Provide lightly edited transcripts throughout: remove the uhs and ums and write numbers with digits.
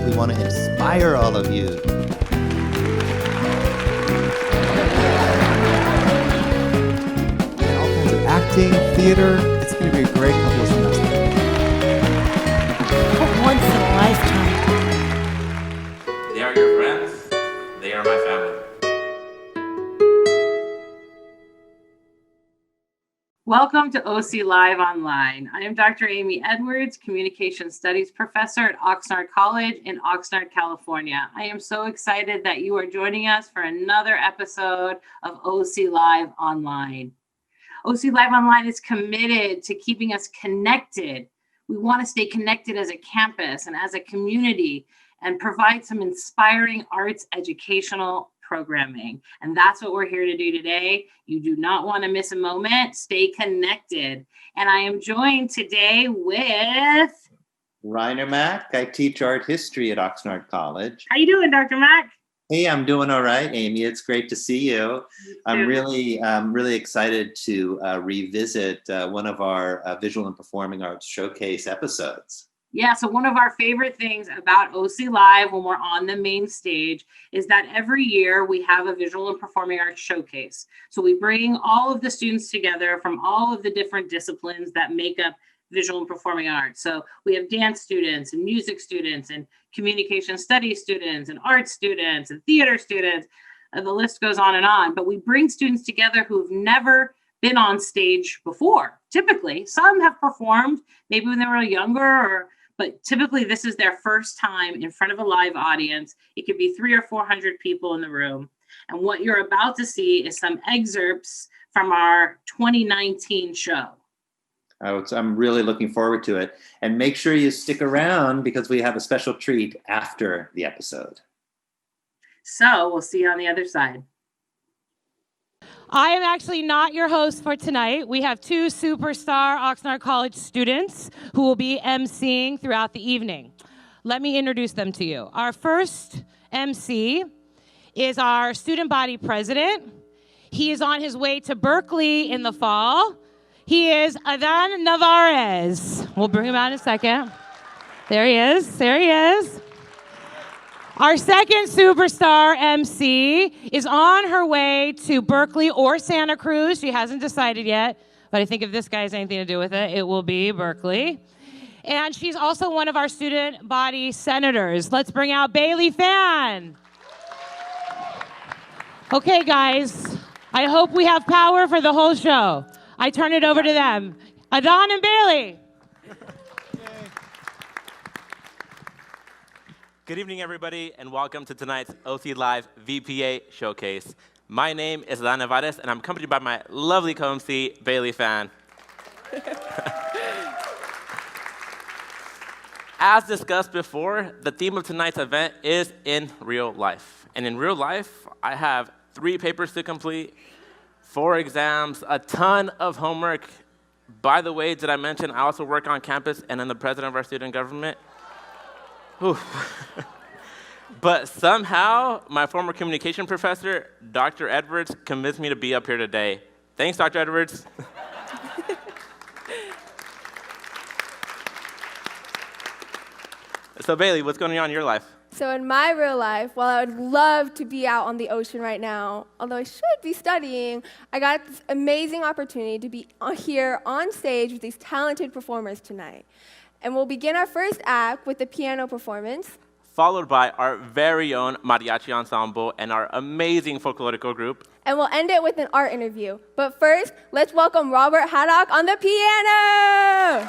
We want to inspire all of you. All kinds of acting, theater. It's going to be a great couple of semesters. Once in a lifetime. They are your friends. They are my family. Welcome to OC Live Online. I am Dr. Amy Edwards, Communication Studies Professor at Oxnard College in Oxnard, California. I am so excited that you are joining us for another episode of OC Live Online. OC Live Online is committed to keeping us connected. We want to stay connected as a campus and as a community and provide some inspiring arts educational programming. And that's what we're here to do today. You do not want to miss a moment. Stay connected. And I am joined today with Reiner Mack. I teach art history at Oxnard College. How you doing, Dr. Mack? Hey, I'm doing all right, Amy. It's great to see you. I'm really excited to revisit one of our visual and performing arts showcase episodes. Yeah, so one of our favorite things about OC Live when we're on the main stage is that every year we have a visual and performing arts showcase. So we bring all of the students together from all of the different disciplines that make up visual and performing arts. So we have dance students and music students and communication studies students and art students and theater students. The list goes on. But we bring students together who've never been on stage before. Typically, some have performed maybe when they were younger, but typically this is their first time in front of a live audience. It could be 300 or 400 people in the room. And what you're about to see is some excerpts from our 2019 show. I'm really looking forward to it. And make sure you stick around because we have a special treat after the episode. So we'll see you on the other side. I am actually not your host for tonight. We have two superstar Oxnard College students who will be emceeing throughout the evening. Let me introduce them to you. Our first MC is our student body president. He is on his way to Berkeley in the fall. He is Adan Nevarez. We'll bring him out in a second. There he is. Our second superstar MC is on her way to Berkeley or Santa Cruz. She hasn't decided yet, but I think if this guy has anything to do with it, it will be Berkeley. And she's also one of our student body senators. Let's bring out Bailey Fan. Okay, guys, I hope we have power for the whole show. I turn it over to them. Adan and Bailey. Good evening, everybody, and welcome to tonight's OC Live VPA Showcase. My name is Adan Nevarez, and I'm accompanied by my lovely co-MC, Bailey Fan. As discussed before, the theme of tonight's event is in real life. And in real life, I have 3 papers to complete, 4 exams, a ton of homework. By the way, did I mention I also work on campus and I'm the president of our student government? But somehow, my former communication professor, Dr. Edwards, convinced me to be up here today. Thanks, Dr. Edwards. So Bailey, what's going on in your life? So in my real life, while I would love to be out on the ocean right now, although I should be studying, I got this amazing opportunity to be here on stage with these talented performers tonight. And we'll begin our first act with the piano performance, followed by our very own mariachi ensemble and our amazing folklorico group. And we'll end it with an art interview. But first, let's welcome Robert Haddock on the piano!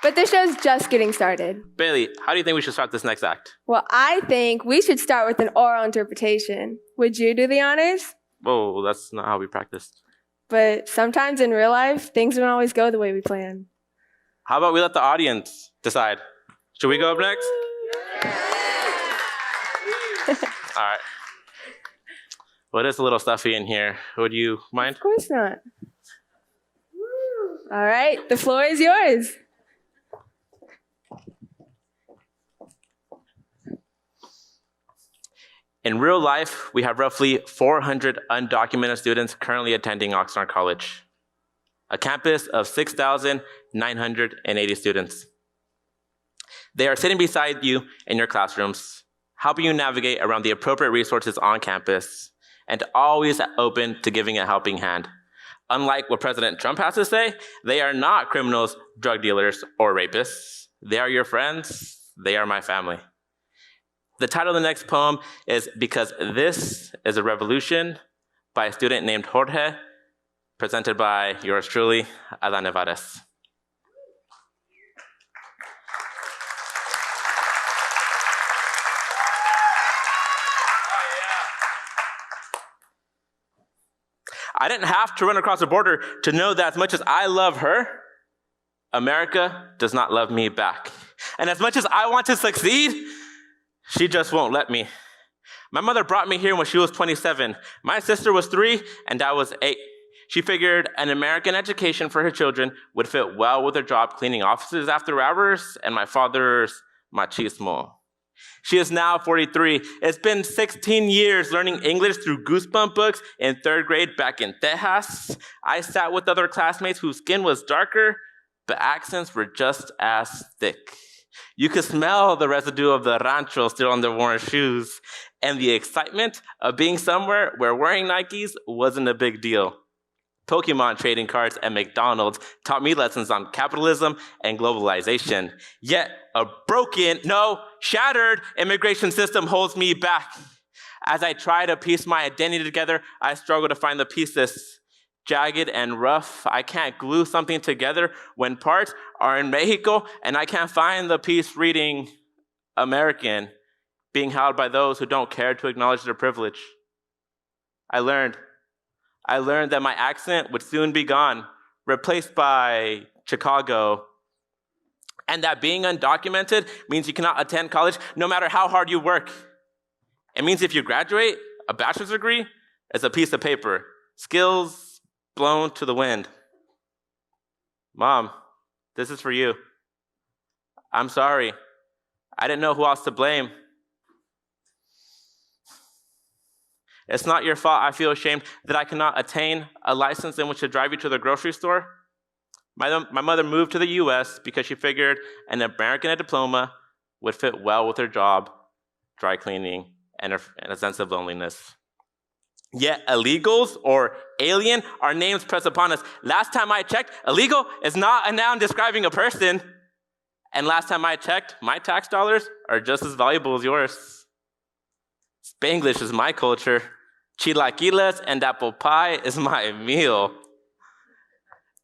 But the show's just getting started. Bailey, how do you think we should start this next act? Well, I think we should start with an oral interpretation. Would you do the honors? Whoa, that's not how we practiced. But sometimes in real life, things don't always go the way we plan. How about we let the audience decide? Should we go up next? All right. Well, it is a little stuffy in here. Would you mind? Of course not. All right, the floor is yours. In real life, we have roughly 400 undocumented students currently attending Oxnard College, a campus of 6,980 students. They are sitting beside you in your classrooms, helping you navigate around the appropriate resources on campus, and always open to giving a helping hand. Unlike what President Trump has to say, they are not criminals, drug dealers, or rapists. They are your friends. They are my family. The title of the next poem is Because This is a Revolution by a student named Jorge, presented by yours truly, Adan Nevarez. I didn't have to run across the border to know that as much as I love her, America does not love me back. And as much as I want to succeed, she just won't let me. My mother brought me here when she was 27. My sister was 3 and I was 8. She figured an American education for her children would fit well with her job cleaning offices after hours and my father's machismo. She is now 43. It's been 16 years learning English through Goosebump books in 3rd grade back in Texas. I sat with other classmates whose skin was darker, but accents were just as thick. You could smell the residue of the rancho still on their worn shoes, and the excitement of being somewhere where wearing Nikes wasn't a big deal. Pokemon trading cards at McDonald's taught me lessons on capitalism and globalization. Yet a shattered immigration system holds me back. As I try to piece my identity together, I struggle to find the pieces. Jagged and rough, I can't glue something together when parts are in Mexico and I can't find the piece reading American, being held by those who don't care to acknowledge their privilege. I learned that my accent would soon be gone, replaced by Chicago, and that being undocumented means you cannot attend college no matter how hard you work. It means if you graduate, a bachelor's degree is a piece of paper, skills blown to the wind. Mom, this is for you. I'm sorry. I didn't know who else to blame. It's not your fault I feel ashamed that I cannot attain a license in which to drive you to the grocery store. My mother moved to the U.S. because she figured an American diploma would fit well with her job, dry cleaning, and a sense of loneliness. Yet illegals or alien are names pressed upon us. Last time I checked, illegal is not a noun describing a person. And last time I checked, my tax dollars are just as valuable as yours. Spanglish is my culture. Chilaquiles and apple pie is my meal.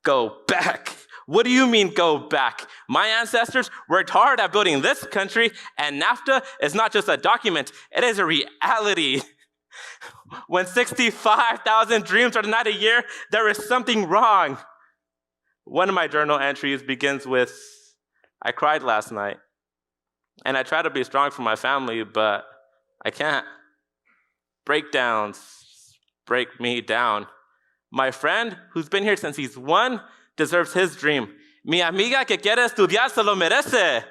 Go back. What do you mean go back? My ancestors worked hard at building this country, and NAFTA is not just a document, it is a reality. When 65,000 dreams are denied a year, there is something wrong. One of my journal entries begins with, I cried last night, and I try to be strong for my family, but I can't. Breakdowns break me down. My friend, who's been here since he's 1, deserves his dream. Mi amiga que quiere estudiar se lo merece.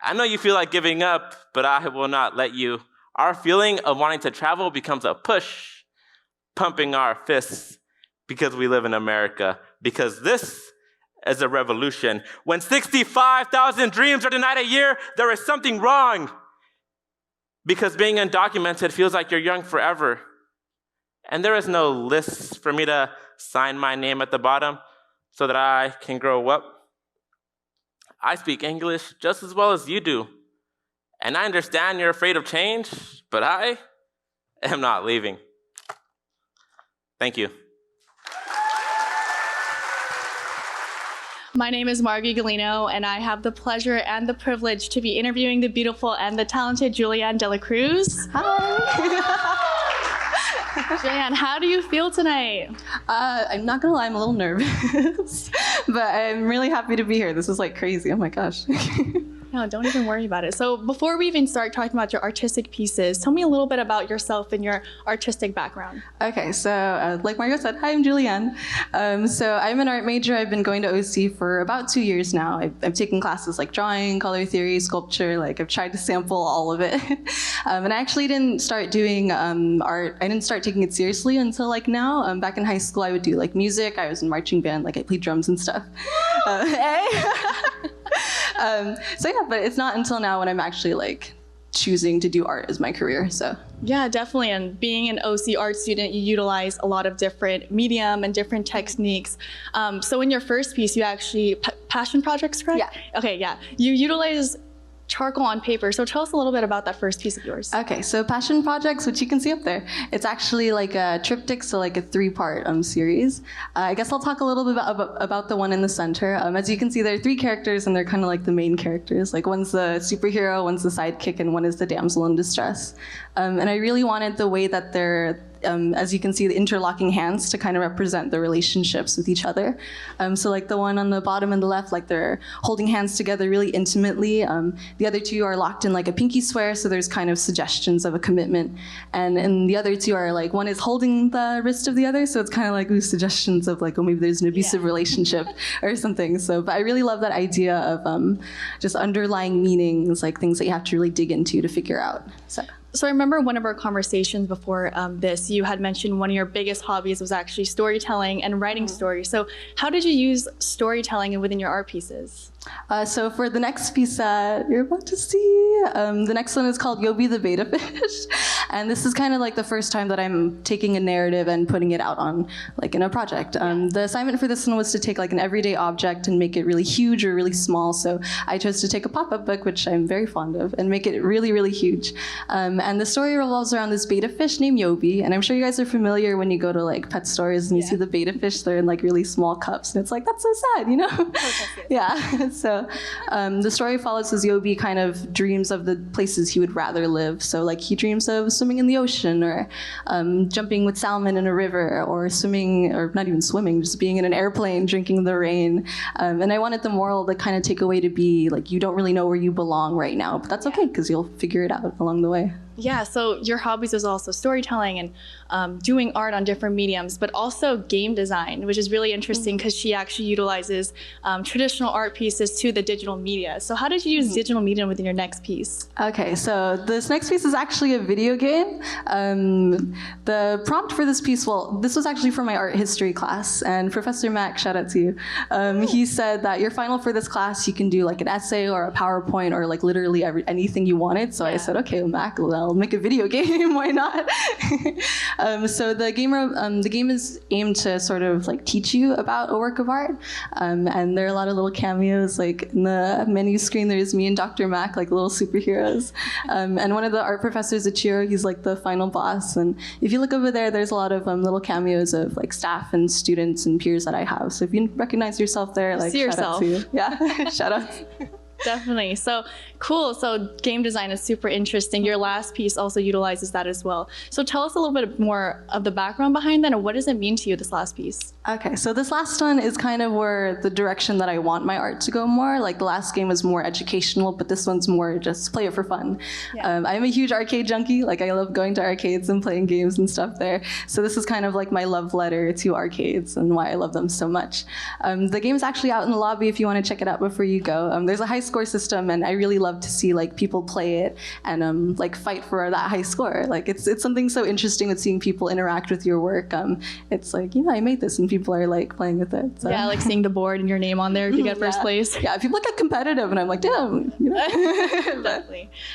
I know you feel like giving up, but I will not let you. Our feeling of wanting to travel becomes a push, pumping our fists because we live in America, because this is a revolution. When 65,000 dreams are denied a year, there is something wrong. Because being undocumented feels like you're young forever. And there is no list for me to sign my name at the bottom so that I can grow up. I speak English just as well as you do. And I understand you're afraid of change, but I am not leaving. Thank you. My name is Margie Galino, and I have the pleasure and the privilege to be interviewing the beautiful and the talented Jullianne De La Cruz. Hi. Jullianne, how do you feel tonight? I'm not gonna lie, I'm a little nervous, but I'm really happy to be here. This is like crazy, oh my gosh. No, don't even worry about it. So before we even start talking about your artistic pieces, tell me a little bit about yourself and your artistic background. Okay, so like Mario said, hi, I'm Jullianne. So I'm an art major. I've been going to OC for about 2 years now. I've taken classes like drawing, color theory, sculpture, like I've tried to sample all of it. And I actually didn't start doing art, I didn't start taking it seriously until like now. Back in high school, I would do like music. I was in marching band, like I played drums and stuff. So yeah, but it's not until now when I'm actually like choosing to do art as my career, so. Yeah, definitely, and being an OC art student, you utilize a lot of different medium and different techniques. So in your first piece, you actually, passion projects, correct? Yeah. Okay, yeah. You utilize charcoal on paper. So tell us a little bit about that first piece of yours. Okay, so passion projects, which you can see up there, it's actually like a triptych, so like a 3-part series. I guess I'll talk a little bit about the one in the center. As you can see, there are 3 characters, and they're kind of like the main characters. Like one's the superhero, one's the sidekick, and one is the damsel in distress. And I really wanted the way that they're as you can see, the interlocking hands to kind of represent the relationships with each other. So like the one on the bottom and the left, like they're holding hands together really intimately. The other 2 are locked in like a pinky swear, so there's kind of suggestions of a commitment. And the other 2 are like, one is holding the wrist of the other, so it's kind of like those suggestions of like, oh, maybe there's an abusive relationship or something. So, but I really love that idea of just underlying meanings, like things that you have to really dig into to figure out. So I remember one of our conversations before this, you had mentioned one of your biggest hobbies was actually storytelling and writing stories. So how did you use storytelling within your art pieces? So for the next piece that you're about to see, the next one is called You'll Be the Beta Fish. And this is kind of like the first time that I'm taking a narrative and putting it out on, like in a project. The assignment for this one was to take like an everyday object and make it really huge or really small. So I chose to take a pop-up book, which I'm very fond of, and make it really, really huge. And the story revolves around this beta fish named Yobi. And I'm sure you guys are familiar when you go to like pet stores and you see the beta fish, they're in like really small cups. And it's like, that's so sad, you know? Yeah. So the story follows as Yobi kind of dreams of the places he would rather live. So like he dreams of swimming in the ocean, or jumping with salmon in a river, or swimming, or not even swimming, just being in an airplane, drinking the rain. And I wanted the moral to kind of take away to be like, you don't really know where you belong right now, but that's okay because you'll figure it out along the way. Yeah, so your hobbies is also storytelling and doing art on different mediums, but also game design, which is really interesting because she actually utilizes traditional art pieces to the digital media. So how did you use digital media within your next piece? Okay, so this next piece is actually a video game. The prompt for this piece, well, this was actually for my art history class, and Professor Mack, shout out to you, he said that your final for this class, you can do like an essay or a PowerPoint or like literally anything you wanted. So I said, okay, well, Mack, I'll make a video game, why not? So the game is aimed to sort of like teach you about a work of art, and there are a lot of little cameos, like in the menu screen there's me and Dr. Mack, like little superheroes, and one of the art professors, Ichiro, he's like the final boss, and if you look over there, there's a lot of little cameos of like staff and students and peers that I have, so if you recognize yourself there, like shout out to you. Yeah, shout out. Definitely. So cool. So game design is super interesting. Your last piece also utilizes that as well. So tell us a little bit more of the background behind that, and what does it mean to you, this last piece? Okay, so this last one is kind of where the direction that I want my art to go more. Like the last game was more educational, but this one's more just play it for fun. Yeah. I'm a huge arcade junkie. Like I love going to arcades and playing games and stuff there. So this is kind of like my love letter to arcades and why I love them so much. The game is actually out in the lobby if you want to check it out before you go. There's a high score system, and I really love to see like people play it and like fight for that high score. Like it's something so interesting with seeing people interact with your work. It's like, you know, I made this and people are like playing with it. So. Yeah, like seeing the board and your name on there if you get first place. Yeah, people get competitive and I'm like, damn. You know?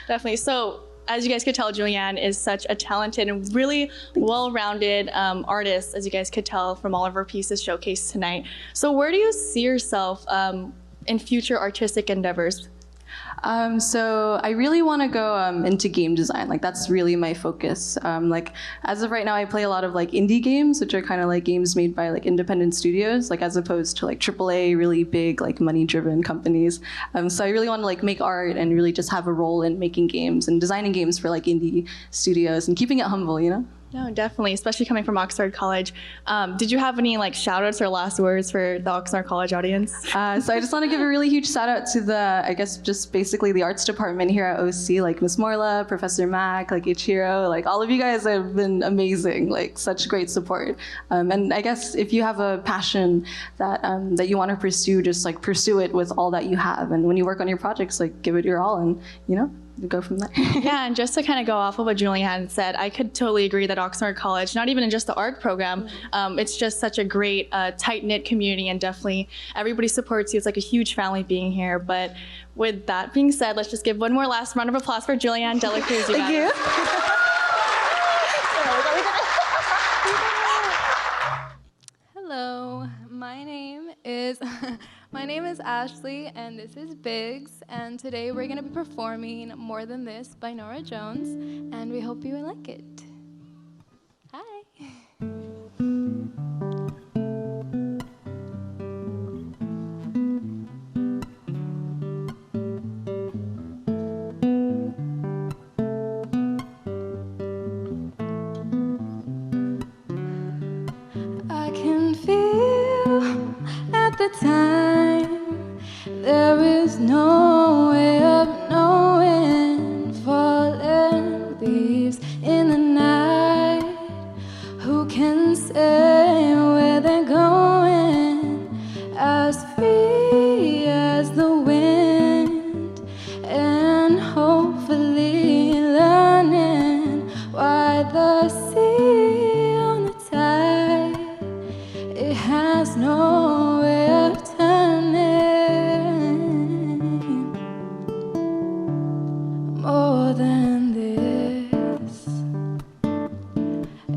Definitely. So as you guys could tell, Jullianne is such a talented and really well-rounded artist, as you guys could tell from all of her pieces showcased tonight. So where do you see yourself in future artistic endeavors? So I really want to go into game design. Like that's really my focus. Like as of right now, I play a lot of like indie games, which are kind of like games made by like independent studios, like as opposed to like AAA, really big like money-driven companies. So I really want to like make art and really just have a role in making games and designing games for like indie studios and keeping it humble, you know? No, definitely, especially coming from Oxnard College. Did you have any like shout outs or last words for the Oxnard College audience? So I just want to give a really huge shout out to the, I guess, just basically the arts department here at OC, like Miss Morla, Professor Mack, like Ichiro, like all of you guys have been amazing, like such great support. And I guess if you have a passion that that you want to pursue, just like pursue it with all that you have. And when you work on your projects, like give it your all and, you know, go from there. Yeah, and just to kind of go off of what Jullianne had said, I could totally agree that Oxnard College, not even in just the art program, it's just such a great, tight-knit community, and definitely everybody supports you. It's like a huge family being here. But with that being said, let's just give one more last round of applause for Jullianne De La Cruz. Thank you. Hello, my name is Ashley, and this is Biggs, and today we're going to be performing More Than This by Nora Jones, and we hope you will like it. Hi. I can feel at the time there is no way of knowing. Falling leaves in the night, who can say where they're going? As free as the wind, and hopefully learning why the sea on the tide, it has no way of turning. More than this,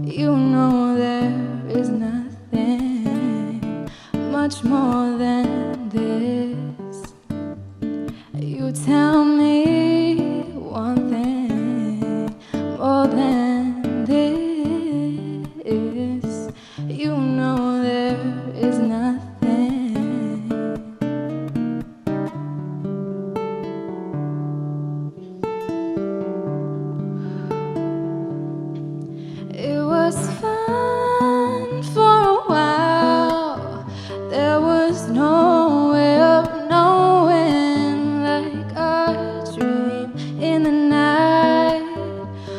you know there is nothing much more than this. You tell me one thing more than this. You know there is nothing. It was fun for a while. There was no way of knowing, like a dream in the night.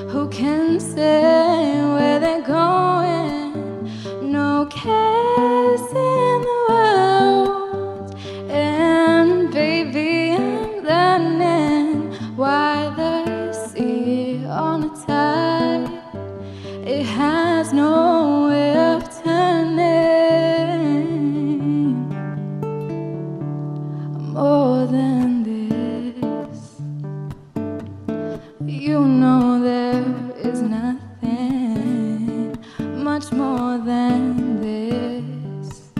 Who can say where they're going? No cares in the world, and baby, I'm learning why the sea on the tide, it has no way of turning. More than this, you know there is nothing much more than this.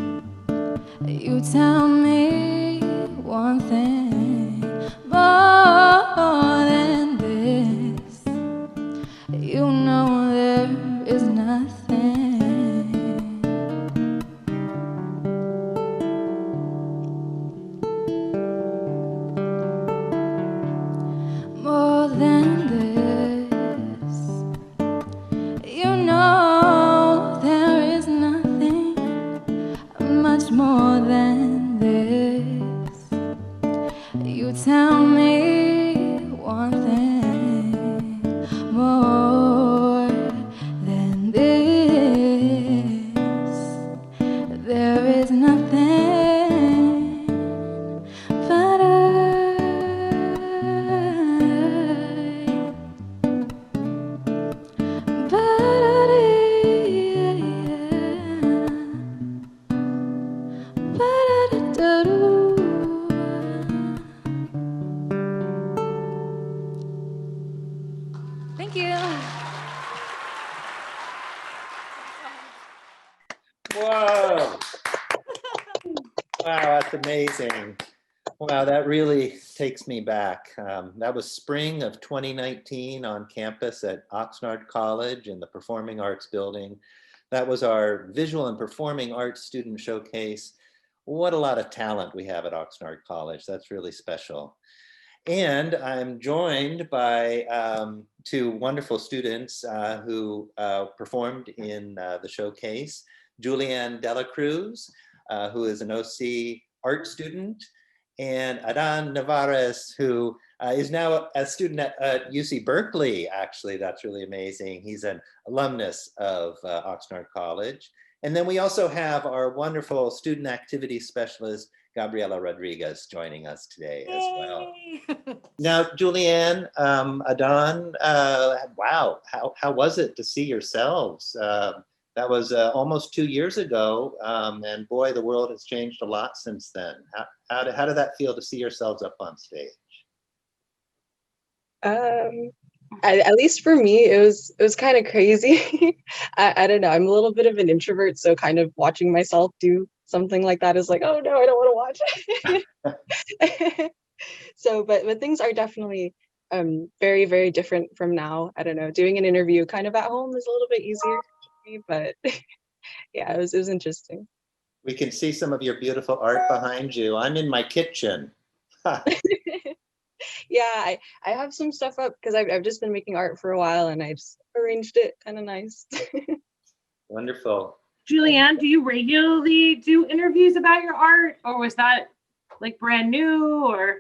You tell me one thing more than this. You know there is nothing. More than this. You know there is nothing much more than this. You tell me one thing more than this. There is nothing but I. Wow, that really takes me back. That was spring of 2019 on campus at Oxnard College in the Performing Arts Building. That was our Visual and Performing Arts Student Showcase. What a lot of talent we have at Oxnard College. That's really special. And I'm joined by two wonderful students who performed in the showcase. Jullianne De La Cruz, who is an OC art student, and Adan Nevarez, who is now a student at UC Berkeley. Actually, that's really amazing. He's an alumnus of Oxnard College. And then we also have our wonderful student activity specialist, Gabriela Rodriguez, joining us today as well. Now, Jullianne, Adan, wow, how was it to see yourselves? That was almost 2 years ago, and boy, the world has changed a lot since then. How did that feel to see yourselves up on stage? At least for me, it was kind of crazy. I don't know. I'm a little bit of an introvert, so kind of watching myself do something like that is like, oh no, I don't want to watch. So, but things are definitely very, very different from now. I don't know. Doing an interview kind of at home is a little bit easier for me, but yeah, it was interesting. We can see some of your beautiful art behind you. I'm in my kitchen. Yeah, I have some stuff up because I've just been making art for a while, and I just arranged it kind of nice. Wonderful. Jullianne, do you regularly do interviews about your art, or was that like brand new, or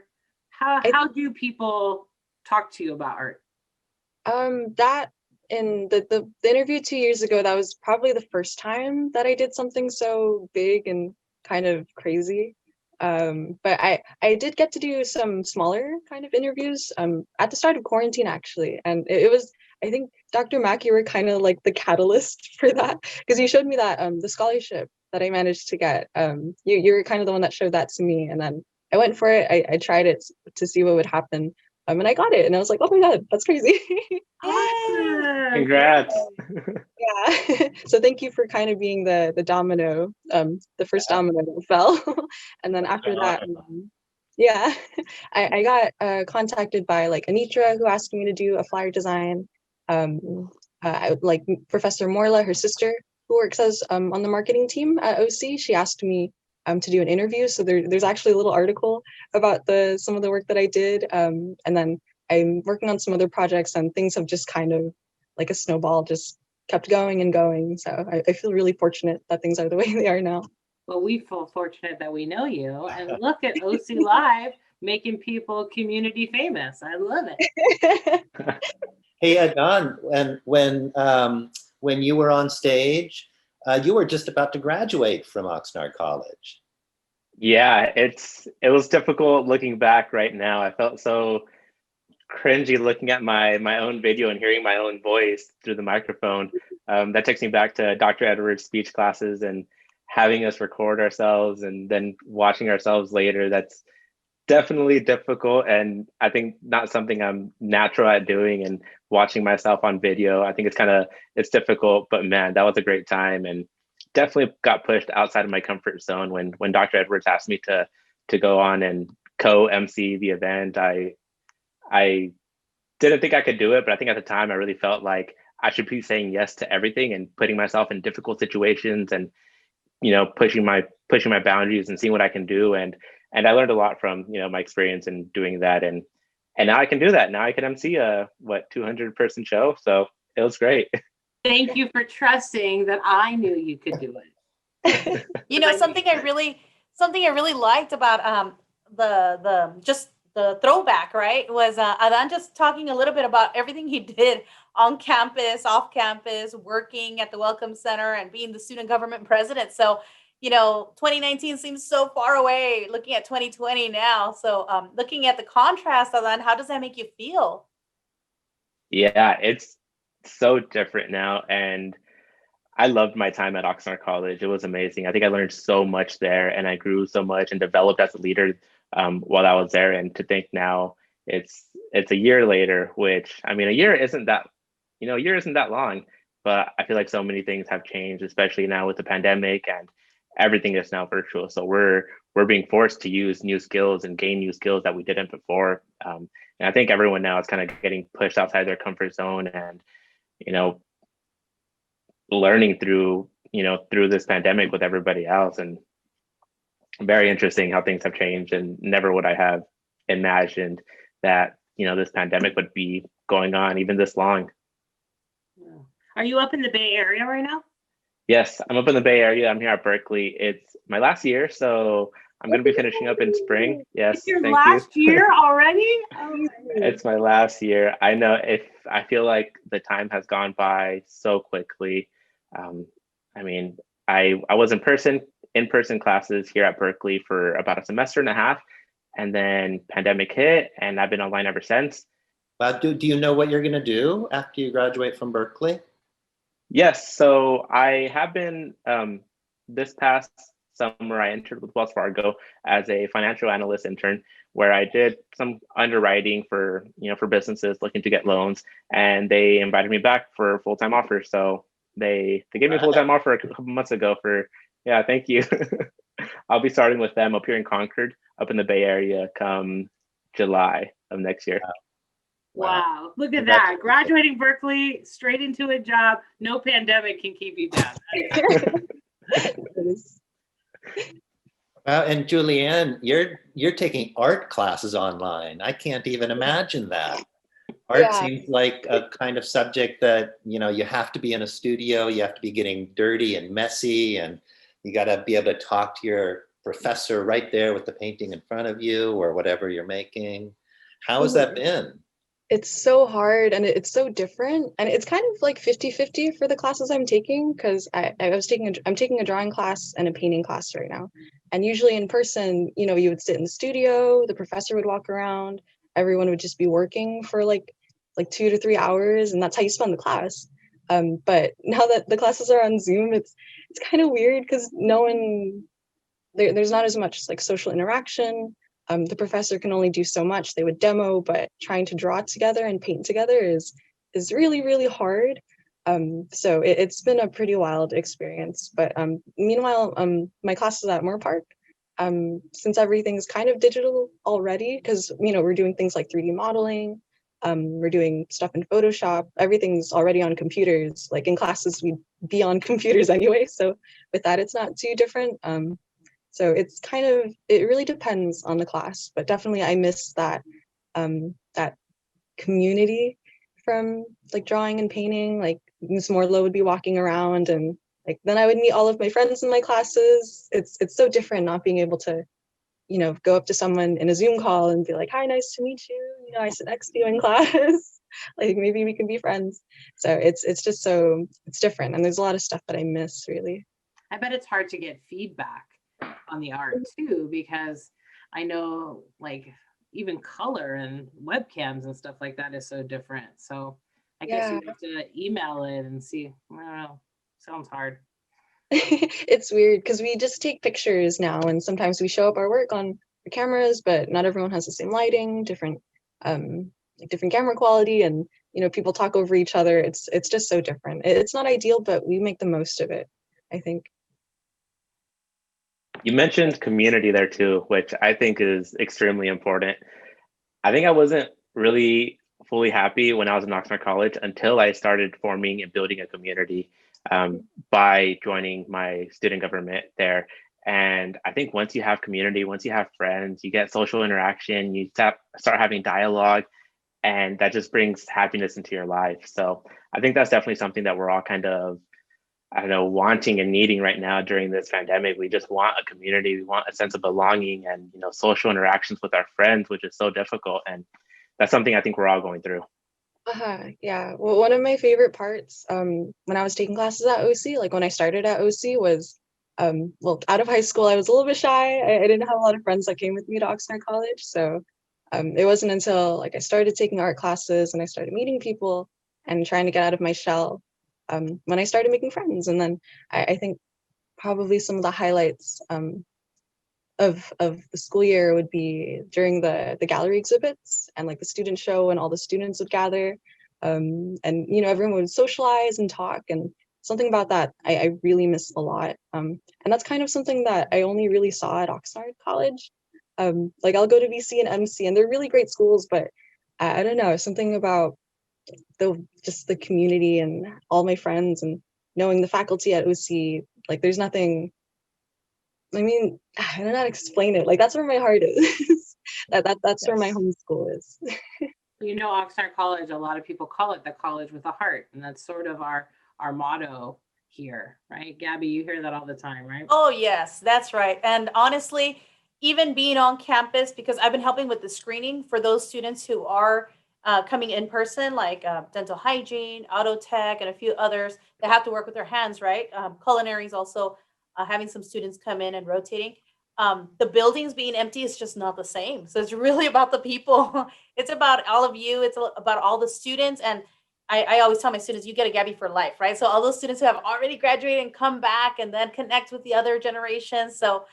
how do people talk to you about art? That in the interview 2 years ago, that was probably the first time that I did something so big and kind of crazy. But I did get to do some smaller kind of interviews at the start of quarantine, actually. And it was, I think, Dr. Mack, you were kind of like the catalyst for that, because you showed me that the scholarship that I managed to get. You were kind of the one that showed that to me. And then I went for it. I tried it to see what would happen. And I got it. And I was like, oh my God, that's crazy. Awesome. Congrats. Yeah. So thank you for kind of being the domino, the first domino that fell. And then after that, yeah, I got contacted by like Anitra, who asked me to do a flyer design. Like Professor Morla, her sister, who works as on the marketing team at OC, she asked me to do an interview. So there's actually a little article about some of the work that I did. And then I'm working on some other projects, and things have just kind of like a snowball just kept going and going. So I feel really fortunate that things are the way they are now. Well, we feel fortunate that we know you, and look at OC Live making people community famous. I love it. Hey, Adan, when you were on stage, you were just about to graduate from Oxnard College. Yeah, it was difficult looking back right now. I felt so cringy looking at my own video and hearing my own voice through the microphone. That takes me back to Dr. Edwards' speech classes and having us record ourselves and then watching ourselves later. That's definitely difficult, and I think not something I'm natural at doing. And watching myself on video, I think it's difficult, but man, that was a great time, and definitely got pushed outside of my comfort zone when Dr. Edwards asked me to go on and co-MC the event. I didn't think I could do it, but I think at the time I really felt like I should be saying yes to everything and putting myself in difficult situations and, pushing my boundaries and seeing what I can do. And I learned a lot from, my experience in doing that. And now I can do that. Now I can MC a 200-person show. So it was great. Thank you for trusting that I knew you could do it. Something I really liked about the throwback, right, was Adan just talking a little bit about everything he did on campus, off campus, working at the Welcome Center, and being the student government president. So, 2019 seems so far away, looking at 2020 now. So looking at the contrast, Adan, how does that make you feel? Yeah, it's so different now. And I loved my time at Oxnard College. It was amazing. I think I learned so much there, and I grew so much and developed as a leader while I was there. And to think now it's a year later, which, I mean, a year isn't that long, but I feel like so many things have changed, especially now with the pandemic everything is now virtual. So we're being forced to use new skills and gain new skills that we didn't before. And I think everyone now is kind of getting pushed outside their comfort zone and, you know, learning through this pandemic with everybody else. And very interesting how things have changed, and never would I have imagined that, you know, this pandemic would be going on even this long. Are you up in the Bay Area right now? Yes, I'm up in the Bay Area. I'm here at Berkeley. It's my last year, so I'm going to be finishing up in spring. Yes, It's your thank last you. year already? It's my last year. I know, I feel like the time has gone by so quickly. I mean, I was in person classes here at Berkeley for about a semester and a half, and then pandemic hit, and I've been online ever since. Do you know what you're going to do after you graduate from Berkeley? Yes, so I have been, this past summer, I entered with Wells Fargo as a financial analyst intern, where I did some underwriting for businesses looking to get loans, and they invited me back for a full-time offer. So they gave me a full-time offer a couple months ago yeah, thank you. I'll be starting with them up here in Concord, up in the Bay Area, come July of next year. Wow, look at that. Graduating Berkeley, straight into a job. No pandemic can keep you down. And Jullianne, you're taking art classes online. I can't even imagine that. Art seems like a kind of subject that, you know, you have to be in a studio, you have to be getting dirty and messy, and you got to be able to talk to your professor right there with the painting in front of you or whatever you're making. How has that been? It's so hard, and it's so different, and it's kind of like 50-50 for the classes I'm taking, because I'm taking a drawing class and a painting class right now. And usually in person, you know, you would sit in the studio, the professor would walk around, everyone would just be working for like 2 to 3 hours, and that's how you spend the class. But now that the classes are on Zoom, it's kind of weird, because there's not as much like social interaction. The professor can only do so much. They would demo, but trying to draw together and paint together is really, really hard. So it's been a pretty wild experience. But meanwhile, my class is at Moore Park. Since everything's kind of digital already, because, you know, we're doing things like 3D modeling, we're doing stuff in Photoshop. Everything's already on computers. Like in classes, we'd be on computers anyway. So with that, it's not too different. So it really depends on the class, but definitely I miss that that community from like drawing and painting. Like Ms. Morlow would be walking around, and like then I would meet all of my friends in my classes. It's so different not being able to, you know, go up to someone in a Zoom call and be like, "Hi, nice to meet you. You know, I sit next to you in class. Like maybe we can be friends." So it's just it's different, and there's a lot of stuff that I miss really. I bet it's hard to get feedback on the art too, because I know like even color and webcams and stuff like that is so different. So I guess you have to email it and see. I don't know. Sounds hard. It's weird because we just take pictures now, and sometimes we show up our work on the cameras, but not everyone has the same lighting, different camera quality, and you know, people talk over each other. It's just so different. It's not ideal, but we make the most of it, I think. You mentioned community there too, which I think is extremely important. I think I wasn't really fully happy when I was in Oxnard College until I started forming and building a community by joining my student government there. And I think once you have community, once you have friends, you get social interaction, you start having dialogue, and that just brings happiness into your life. So I think that's definitely something that we're all kind of, I don't know, wanting and needing right now during this pandemic. We just want a community. We want a sense of belonging and, you know, social interactions with our friends, which is so difficult. And that's something I think we're all going through. Yeah. Well, one of my favorite parts when I was taking classes at OC, like when I started at OC was, well, out of high school, I was a little bit shy. I didn't have a lot of friends that came with me to Oxnard College. So it wasn't until like I started taking art classes and I started meeting people and trying to get out of my shell when I started making friends. And then I think probably some of the highlights of the school year would be during the gallery exhibits and like the student show, and all the students would gather, and you know, everyone would socialize and talk, and something about that I really miss a lot. And that's kind of something that I only really saw at Oxnard College. Like I'll go to VC and MC, and they're really great schools, but I don't know, something about just the community and all my friends and knowing the faculty at OC. Like there's nothing. I mean, I don't know how to explain it. Like that's where my heart is. That's where my home school is. You know, Oxnard College, a lot of people call it the college with a heart, and that's sort of our motto here, right? Gabby, you hear that all the time, right? Oh, yes, that's right. And honestly, even being on campus, because I've been helping with the screening for those students who are coming in person, like dental hygiene, auto tech, and a few others that have to work with their hands, right? Culinary is also having some students come in and rotating. The buildings being empty is just not the same. So it's really about the people. It's about all of you. It's about all the students. And I always tell my students, you get a Gabby for life, right? So all those students who have already graduated and come back and then connect with the other generations. So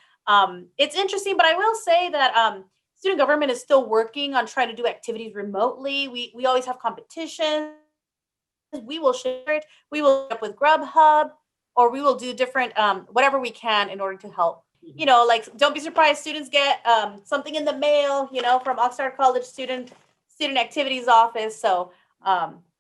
it's interesting, but I will say that student government is still working on trying to do activities remotely. We always have competitions. We will share it. We will up with Grubhub, or we will do different, whatever we can in order to help. You know, like don't be surprised, students get something in the mail, you know, from Oxnard College student activities office. So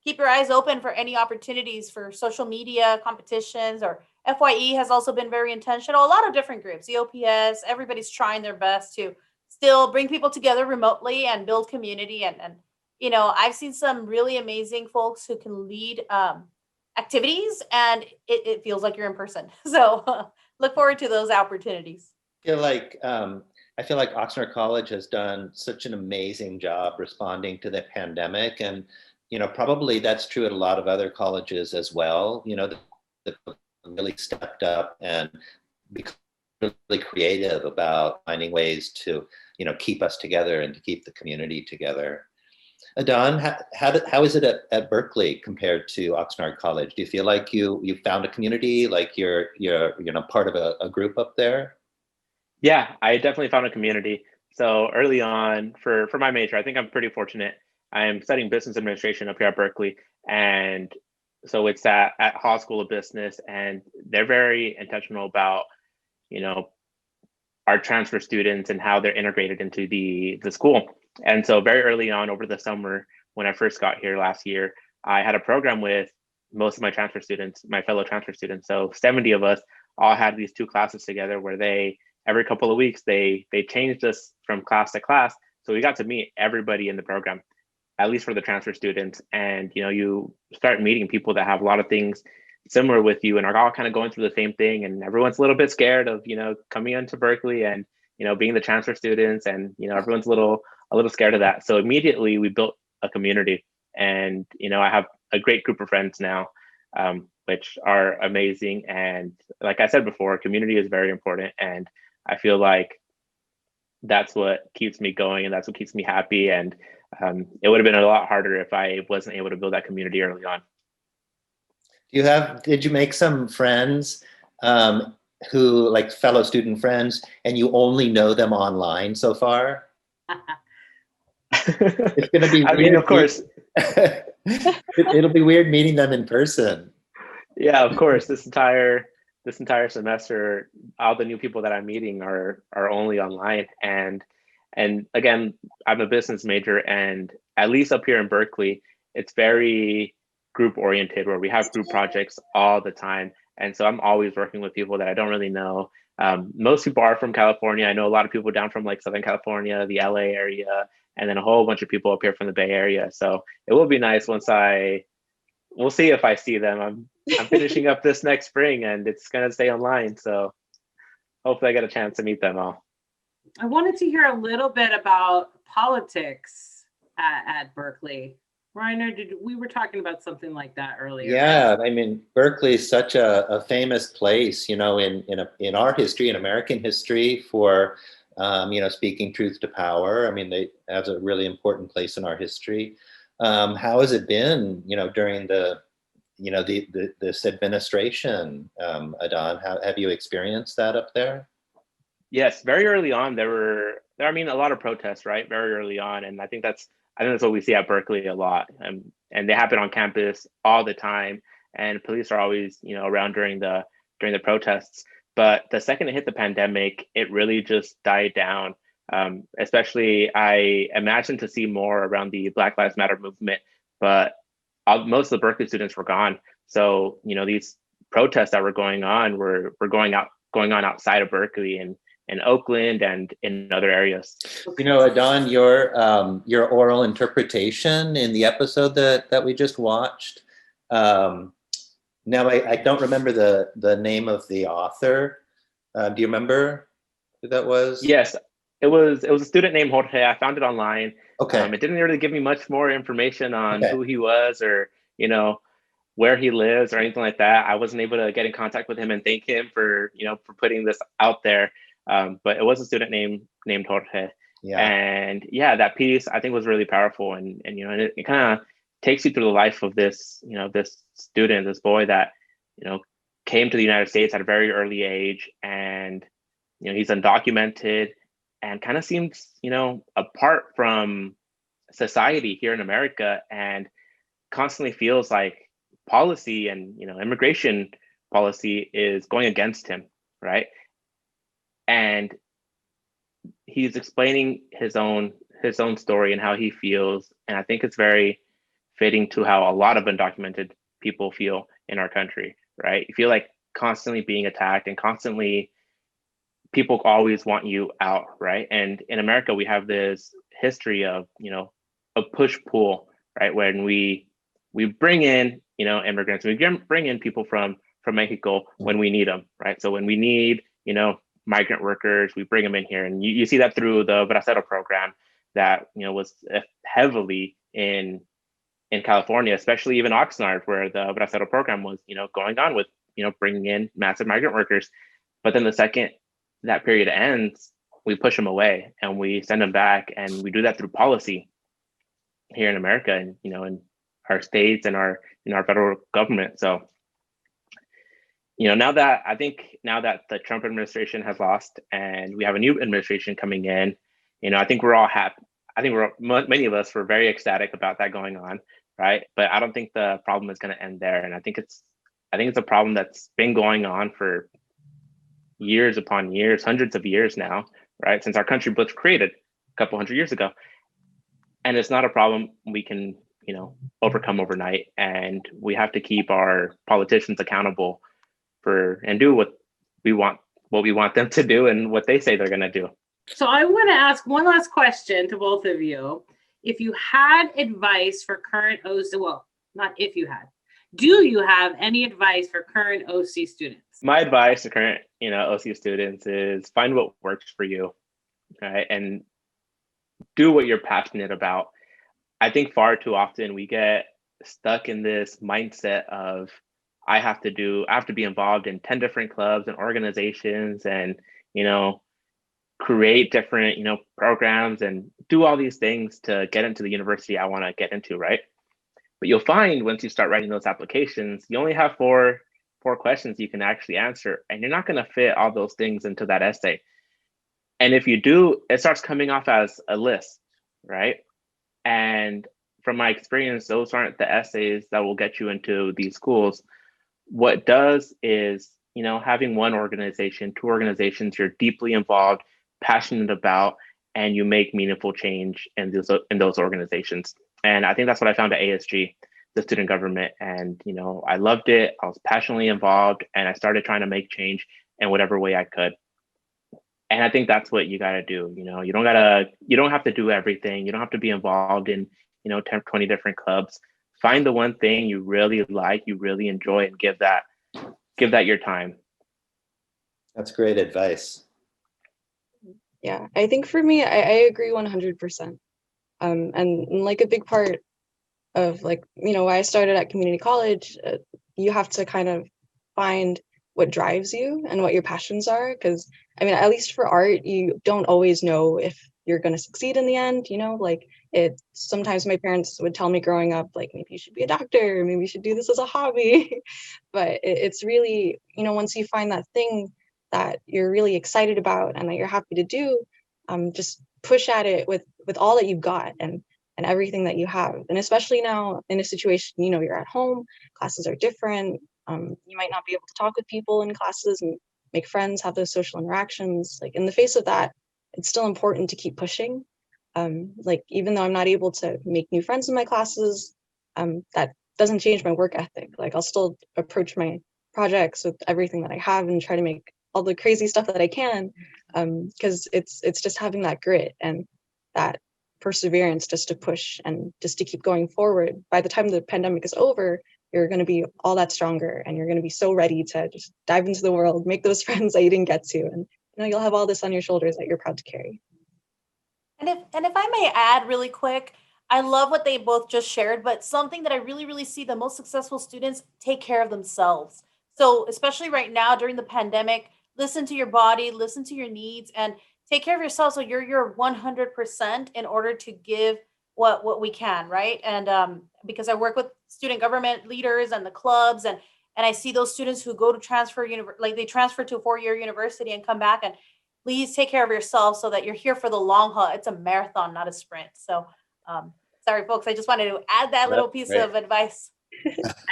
keep your eyes open for any opportunities for social media competitions, or FYE has also been very intentional. A lot of different groups, EOPS, everybody's trying their best to still bring people together remotely and build community. And you know, I've seen some really amazing folks who can lead activities, and it feels like you're in person. So look forward to those opportunities. I feel like Oxnard College has done such an amazing job responding to the pandemic, and you know, probably that's true at a lot of other colleges as well. You know, that really stepped up and become really creative about finding ways to, you know, keep us together and to keep the community together. Adan, how is it at Berkeley compared to Oxnard College? Do you feel like you found a community, like you're you know, part of a group up there? Yeah, I definitely found a community. So early on, for my major, I think I'm pretty fortunate. I'm studying business administration up here at Berkeley, and so it's at Hall School of Business, and they're very intentional about, you know, our transfer students and how they're integrated into the school. And so very early on over the summer, when I first got here last year, I had a program with most of my transfer students, my fellow transfer students. So 70 of us all had these 2 classes together where every couple of weeks, they changed us from class to class. So we got to meet everybody in the program, at least for the transfer students. And, you know, you start meeting people that have a lot of things similar with you and are all kind of going through the same thing. And everyone's a little bit scared of, you know, coming into Berkeley and, you know, being the transfer students, and, you know, everyone's a little scared of that. So immediately we built a community, and, you know, I have a great group of friends now, which are amazing. And like I said before, community is very important. And I feel like that's what keeps me going, and that's what keeps me happy. And it would have been a lot harder if I wasn't able to build that community early on. Did you make some friends who, like fellow student friends, and you only know them online so far? It's going to be weird. I mean, of course. It'll be weird meeting them in person. Yeah, of course. This entire semester, all the new people that I'm meeting are only online. And again, I'm a business major, and at least up here in Berkeley, it's very group oriented, where we have group projects all the time. And so I'm always working with people that I don't really know. Most people are from California. I know a lot of people down from like Southern California, the LA area, and then a whole bunch of people up here from the Bay Area. So it will be nice we'll see if I see them. I'm finishing up this next spring, and it's gonna stay online. So hopefully I get a chance to meet them all. I wanted to hear a little bit about politics at Berkeley. Reiner, we were talking about something like that earlier? Yeah, I mean, Berkeley is such a famous place, you know, in our history, in American history, for you know, speaking truth to power. I mean, they have a really important place in our history. How has it been, you know, during this administration, Adan? Have you experienced that up there? Yes, very early on there were a lot of protests, right? Very early on, and I think that's what we see at Berkeley a lot, and they happen on campus all the time. and police are always, around during the protests. But the second it hit the pandemic, it really just died down. Especially, I imagined to see more around the Black Lives Matter movement, but most of the Berkeley students were gone. So, these protests that were going on were going on outside of Berkeley and in Oakland and in other areas. Adan, your oral interpretation in the episode that we just watched. Now I don't remember the name of the author. Do you remember who that was? Yes, it was a student named Jorge. I found it online. Okay. It didn't really give me much more information on who he was or where he lives or anything like that. I wasn't able to get in contact with him and thank him for for putting this out there. But it was a student named Jorge. Yeah. And yeah, that piece I think was really powerful, and it kind of takes you through the life of this this student, this boy that came to the United States at a very early age, and he's undocumented and kind of seems apart from society here in America, and constantly feels like policy and immigration policy is going against him, right? And he's explaining his own story and how he feels, and I think it's very fitting to how a lot of undocumented people feel in our country, right? You feel like constantly being attacked and constantly people always want you out, right? And in America, we have this history of a push-pull, right? When we bring in immigrants, we bring in people from Mexico when we need them, right? So when we need migrant workers, we bring them in here, and you see that through the Bracero program that was heavily in California, especially even Oxnard, where the Bracero program was going on with bringing in massive migrant workers. But then the second that period ends, we push them away and we send them back, and we do that through policy here in America, and in our states and our federal government. So now that the Trump administration has lost and we have a new administration coming in, I think we're all happy. I think many of us were very ecstatic about that going on, right? But I don't think the problem is going to end there, and I think it's a problem that's been going on for years upon years, hundreds of years now, right? Since our country was created a couple hundred years ago, and it's not a problem we can overcome overnight, and we have to keep our politicians accountable and do what we want them to do and what they say they're going to do. So I want to ask one last question to both of you. If you had advice for current OC, well, not if you had, do you have any advice for current OC students? My advice to current, OC students is find what works for you, right? And do what you're passionate about. I think far too often we get stuck in this mindset of I have to be involved in 10 different clubs and organizations and, create different, programs and do all these things to get into the university I want to get into, right? But you'll find once you start writing those applications, you only have four questions you can actually answer, and you're not going to fit all those things into that essay. And if you do, it starts coming off as a list, right? And from my experience, those aren't the essays that will get you into these schools. What does is, having one organization, two organizations you're deeply involved, passionate about, and you make meaningful change in those organizations. And I think that's what I found at ASG, the student government. And, I loved it. I was passionately involved, and I started trying to make change in whatever way I could. And I think that's what you got to do. You don't have to do everything. You don't have to be involved in, 10, 20 different clubs. Find the one thing you really like, you really enjoy, and give that your time. That's great advice. Yeah, I think for me, I agree 100%. And like a big part of why I started at community college, you have to kind of find what drives you and what your passions are. Because at least for art, you don't always know if you're going to succeed in the end. Sometimes my parents would tell me growing up, like, maybe you should be a doctor, maybe you should do this as a hobby. But it's really, once you find that thing that you're really excited about and that you're happy to do, just push at it with all that you've got. And and everything that you have. And especially now in a situation, you're at home, classes are different. You might not be able to talk with people in classes and make friends, have those social interactions. Like in the face of that, it's still important to keep pushing. Like even though I'm not able to make new friends in my classes, that doesn't change my work ethic. Like I'll still approach my projects with everything that I have and try to make all the crazy stuff that I can, because it's just having that grit and that perseverance just to push and just to keep going forward. By the time the pandemic is over, you're going to be all that stronger and you're going to be so ready to just dive into the world, make those friends that you didn't get to, and you'll have all this on your shoulders that you're proud to carry. And if I may add really quick, I love what they both just shared, but something that I really, really see the most successful students take care of themselves. So especially right now during the pandemic, listen to your body, listen to your needs, and take care of yourself so you're your 100% in order to give what we can, right? And because I work with student government leaders and the clubs, and I see those students who go to they transfer to a 4-year university and come back, and please take care of yourself so that you're here for the long haul. It's a marathon, not a sprint. So sorry, folks, I just wanted to add that little piece of advice.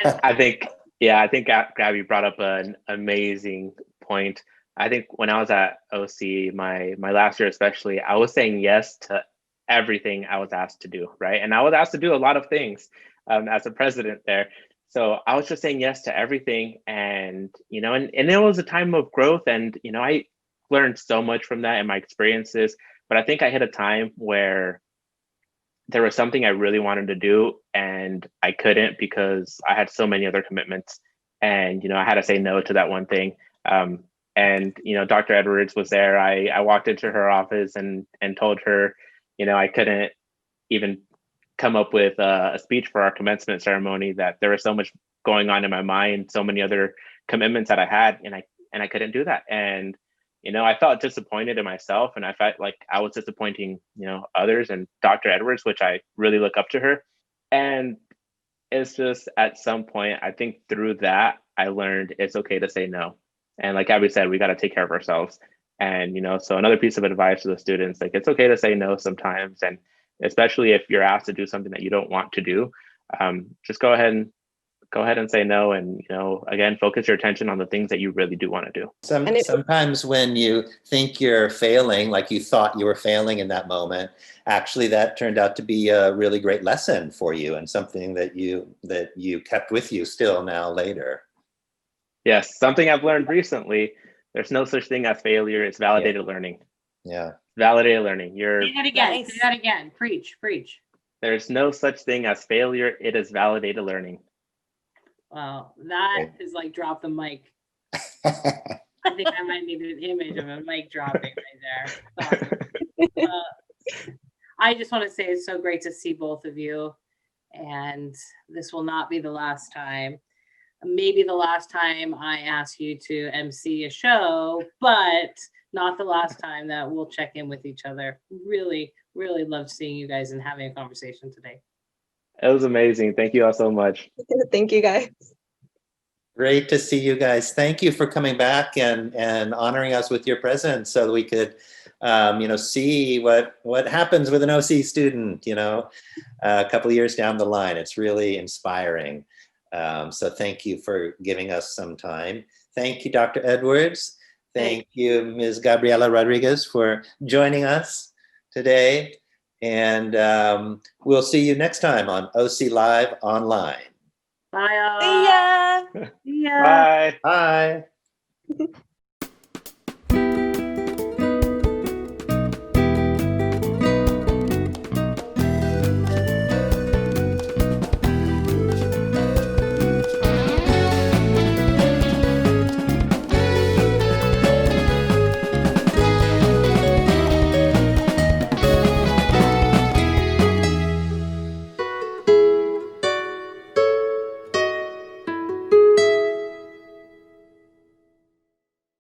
I think Gabby brought up an amazing point. I think when I was at OC, my last year especially, I was saying yes to everything I was asked to do, right? And I was asked to do a lot of things as a president there. So I was just saying yes to everything. And, and it was a time of growth. And, I learned so much from that and my experiences. But I think I hit a time where there was something I really wanted to do and I couldn't because I had so many other commitments. And, I had to say no to that one thing. And, Dr. Edwards was there. I walked into her office and told her, I couldn't even come up with a speech for our commencement ceremony, that there was so much going on in my mind, so many other commitments that I had, and I couldn't do that. And, I felt disappointed in myself, and I felt like I was disappointing, others, and Dr. Edwards, which I really look up to her. And it's just at some point, I think through that, I learned it's okay to say no. And like Abby said, we got to take care of ourselves. And, so another piece of advice to the students, like it's okay to say no sometimes. And especially if you're asked to do something that you don't want to do, just go ahead and say no. And, again, focus your attention on the things that you really do want to do. Sometimes when you think you're failing, like you thought you were failing in that moment, actually that turned out to be a really great lesson for you and something that you kept with you still now later. Yes, something I've learned recently. There's no such thing as failure. It's validated learning. Yeah. Validated learning. Say that again. Say that again. Preach. There's no such thing as failure. It is validated learning. Wow, that is like drop the mic. I think I might need an image of a mic dropping right there. I just want to say it's so great to see both of you. And this will not be the last time. Maybe the last time I ask you to MC a show, but not the last time that we'll check in with each other. Really, really loved seeing you guys and having a conversation today. It was amazing. Thank you all so much. Thank you, guys. Great to see you guys. Thank you for coming back and honoring us with your presence so that we could, see what happens with an OC student, a couple of years down the line. It's really inspiring. So thank you for giving us some time. Thank you, Dr. Edwards. Thank you, Ms. Gabriela Rodriguez, for joining us today. And we'll see you next time on OC Live Online. Bye. See ya. Bye. Bye.